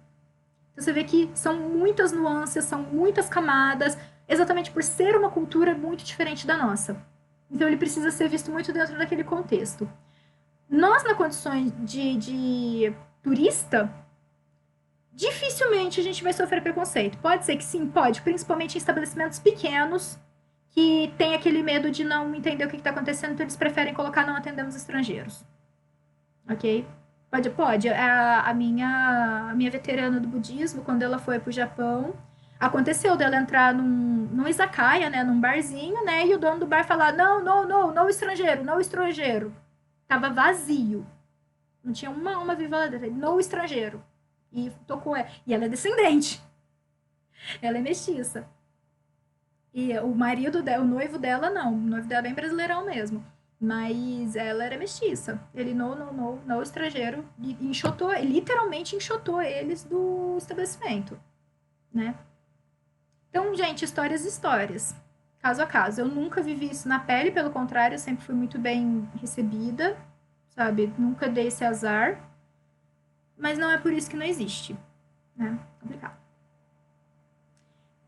Então você vê que são muitas nuances, são muitas camadas, exatamente por ser uma cultura muito diferente da nossa. Então ele precisa ser visto muito dentro daquele contexto. Nós, na condições de turista, dificilmente a gente vai sofrer preconceito. Pode ser que sim, pode, principalmente em estabelecimentos pequenos que tem aquele medo de não entender o que está acontecendo, então eles preferem colocar não atendemos estrangeiros. Ok? Pode. A minha veterana do budismo, quando ela foi pro Japão, aconteceu dela entrar num izakaya, né, num barzinho, né, e o dono do bar falar, não estrangeiro, não estrangeiro. Tava vazio. Não tinha uma viva lá dentro. Não estrangeiro. E tocou. E ela é descendente. Ela é mestiça. E o marido dela, o noivo dela, não. O noivo dela é bem brasileirão mesmo. Mas ela era mestiça. Ele não estrangeiro. E enxotou, literalmente enxotou eles do estabelecimento. Né? Então, gente, histórias. Caso a caso. Eu nunca vivi isso na pele, pelo contrário, eu sempre fui muito bem recebida, sabe? Nunca dei esse azar. Mas não é por isso que não existe. Né? Complicado.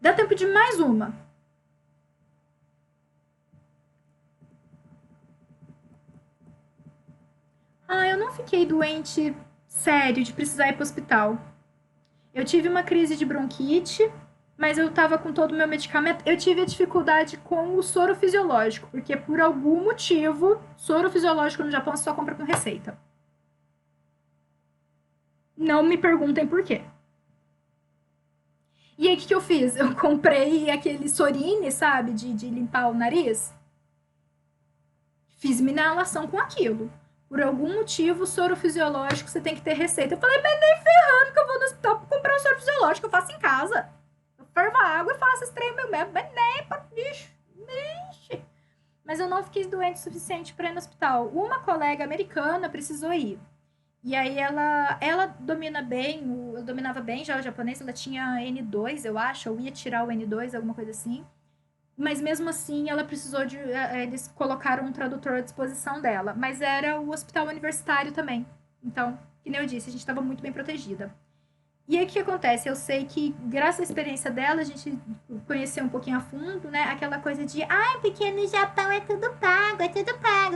Dá tempo de mais uma. Eu não fiquei doente sério de precisar ir para o hospital. Eu tive uma crise de bronquite, mas eu tava com todo o meu medicamento. Eu tive a dificuldade com o soro fisiológico, porque por algum motivo, soro fisiológico no Japão você só compra com receita. Não me perguntem por quê. E aí, o que eu fiz? Eu comprei aquele Sorine, sabe, de limpar o nariz. Fiz minha inalação com aquilo. Por algum motivo, soro fisiológico você tem que ter receita. Eu falei, mas nem ferrando que eu vou no hospital pra comprar um soro fisiológico, eu faço em casa. Eu fervo a água e faço esse trem meu mesmo, mas nem pra bicho. Ixi. Mas eu não fiquei doente o suficiente para ir no hospital. Uma colega americana precisou ir. E aí ela domina bem, eu dominava bem já o japonês, ela tinha N2, eu acho, ou ia tirar o N2, alguma coisa assim. Mas mesmo assim, ela precisou de. Eles colocaram um tradutor à disposição dela. Mas era o hospital universitário também. Então, que nem eu disse, a gente estava muito bem protegida. E aí o que acontece? Eu sei que, graças à experiência dela, a gente conheceu um pouquinho a fundo, né? Aquela coisa de, porque no Japão é tudo pago, é tudo pago.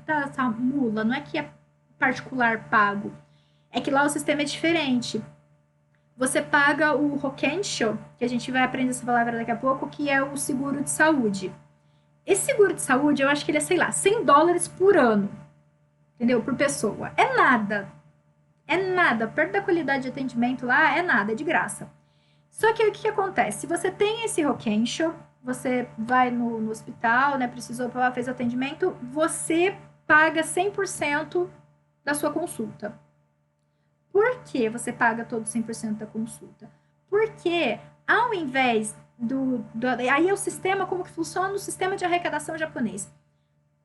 Tá, essa mula, não é que é particular pago. É que lá o sistema é diferente. Você paga o Hokensho, que a gente vai aprender essa palavra daqui a pouco, que é o seguro de saúde. Esse seguro de saúde, eu acho que ele é, sei lá, $100 por ano. Entendeu? Por pessoa. É nada. É nada. Perto da qualidade de atendimento lá, é nada, é de graça. Só que o que acontece? Se você tem esse Hokensho, você vai no hospital, né, precisou, fez atendimento, você paga 100% da sua consulta. Por que você paga todo 100% da consulta? Porque, ao invés Aí é o sistema, como que funciona o sistema de arrecadação japonês.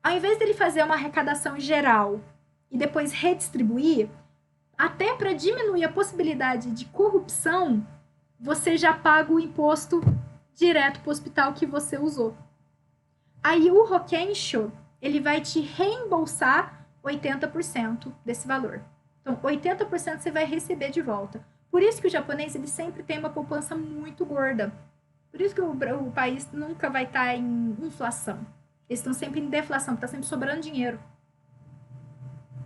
Ao invés dele fazer uma arrecadação geral e depois redistribuir, até para diminuir a possibilidade de corrupção, você já paga o imposto direto para o hospital que você usou. Aí o Rokensho, ele vai te reembolsar 80% desse valor. Então, 80% você vai receber de volta. Por isso que o japonês, ele sempre tem uma poupança muito gorda. Por isso que o país nunca vai estar em inflação. Eles estão sempre em deflação, está sempre sobrando dinheiro.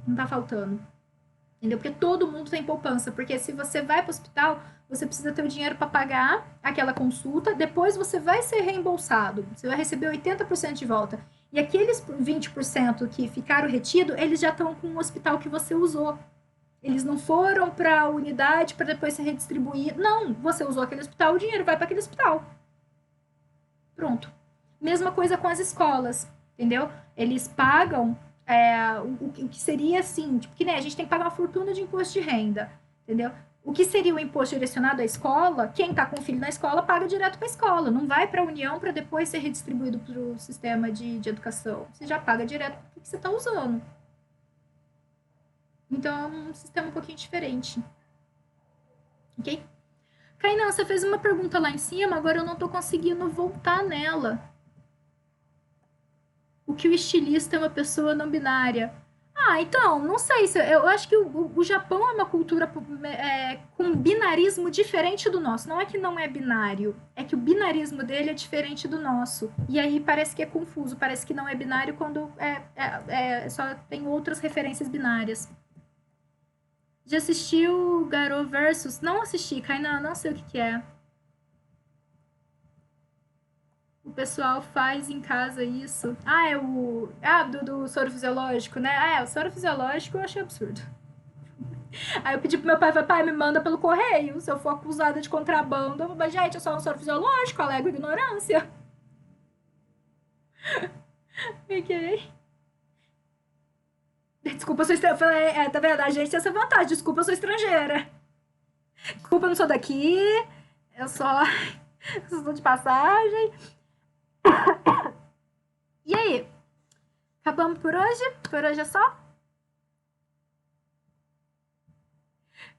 Não está faltando. Entendeu? Porque todo mundo tem poupança. Porque se você vai para o hospital, você precisa ter o dinheiro para pagar aquela consulta. Depois você vai ser reembolsado. Você vai receber 80% de volta. E aqueles 20% que ficaram retidos, eles já estão com o hospital que você usou. Eles não foram para a unidade para depois ser redistribuído. Não, você usou aquele hospital, o dinheiro vai para aquele hospital. Pronto. Mesma coisa com as escolas, entendeu? Eles pagam o que seria assim, tipo, que né, a gente tem que pagar uma fortuna de imposto de renda, entendeu? O que seria o imposto direcionado à escola, quem está com o filho na escola paga direto para a escola, não vai para a União para depois ser redistribuído para o sistema de educação. Você já paga direto para o que você está usando. Então é um sistema um pouquinho diferente. Ok? Kainan, você fez uma pergunta lá em cima, agora eu não estou conseguindo voltar nela. O que o estilista é uma pessoa não binária? Ah, então, não sei. Eu acho que o Japão é uma cultura com um binarismo diferente do nosso. Não é que não é binário, é que o binarismo dele é diferente do nosso. E aí parece que é confuso, parece que não é binário quando só tem outras referências binárias. Já assistiu Garou Versus? Não assisti, Kainan, não sei o que é. O pessoal faz em casa isso. Ah, é o... Ah, do soro fisiológico, né? Ah, o soro fisiológico eu achei absurdo. Aí eu pedi pro meu pai, falei, pai, me manda pelo correio. Se eu for acusada de contrabando, eu vou, mas, gente, é só um soro fisiológico, alego ignorância. Ok. Desculpa, eu sou estrangeira. Tá vendo? A gente tem essa vantagem. Desculpa, eu sou estrangeira. Desculpa, eu não sou daqui. Eu só sou de passagem. E aí? Acabamos por hoje? Por hoje é só?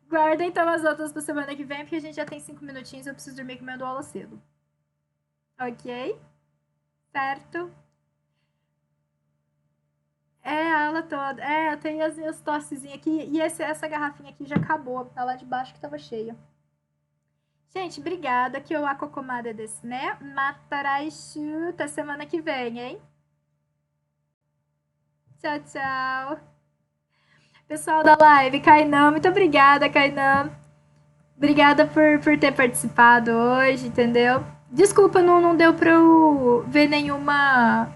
Guarda então as outras pra semana que vem, porque a gente já tem 5 minutinhos e eu preciso dormir que eu dou aula cedo. Ok? Certo? A aula toda. Eu tenho as minhas tossezinhas aqui. E essa garrafinha aqui já acabou. Tá lá de baixo que tava cheia. Gente, obrigada. Que eu akokomada desu, né? Mataraishu. Até semana que vem, hein? Tchau, tchau. Pessoal da live, Kainan, muito obrigada, Kainan. Obrigada por ter participado hoje, entendeu? Desculpa, não deu pra eu ver nenhuma.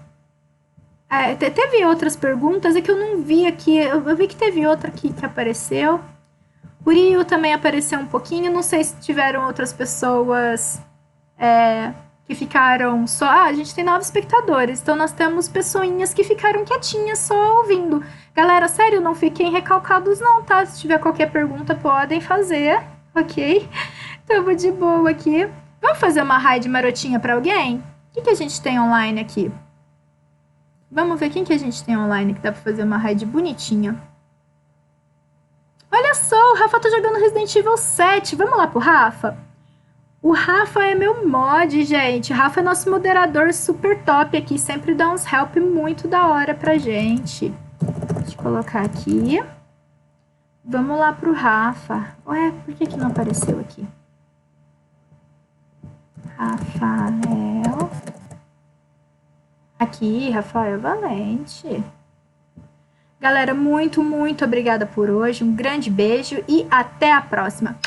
Teve outras perguntas, é que eu não vi aqui. Eu vi que teve outra aqui que apareceu. O Rio também apareceu um pouquinho. Não sei se tiveram outras pessoas que ficaram só. A gente tem 9 espectadores, então nós temos pessoinhas que ficaram quietinhas só ouvindo. Galera, sério, não fiquem recalcados não, tá? Se tiver qualquer pergunta, podem fazer, ok? Tamo de boa aqui. Vamos fazer uma raid marotinha pra alguém? O que a gente tem online aqui? Vamos ver quem que a gente tem online que dá pra fazer uma raid bonitinha. Olha só, o Rafa tá jogando Resident Evil 7. Vamos lá pro Rafa? O Rafa é meu mod, gente. O Rafa é nosso moderador super top aqui. Sempre dá uns help muito da hora pra gente. Deixa eu colocar aqui. Vamos lá pro Rafa. Ué, por que não apareceu aqui? Rafael. Aqui, Rafael Valente. Galera, muito, muito obrigada por hoje. Um grande beijo e até a próxima.